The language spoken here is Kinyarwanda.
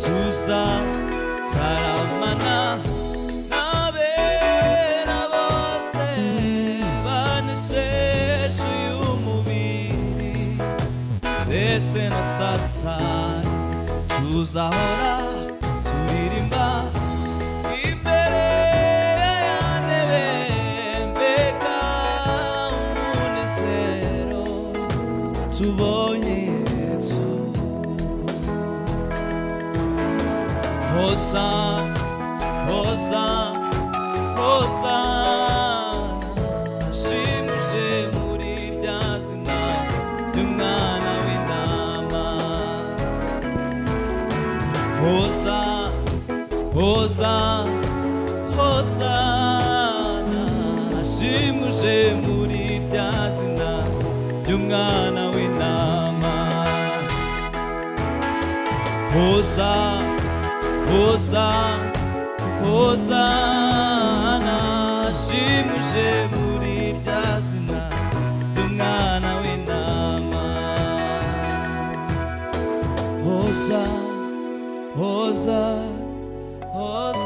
tuzataramana n'abera bose banesheje uyu mubiri ndetse na Satani. Tuzahora turirimba imbere ya ntebe, mbega umunezero tubonye Yesu. Hosana, Hosana, Hosana, shimuje muri rya zina ry'umwana w'intama. Hosana, Hosana, Hosana, shimuje muri rya zina ry'umwana w'intama. Hosana, Hosana, Hosana, shimuje muri rya zina ry'umwana w'intama. Hosana, Hosana, Hosana.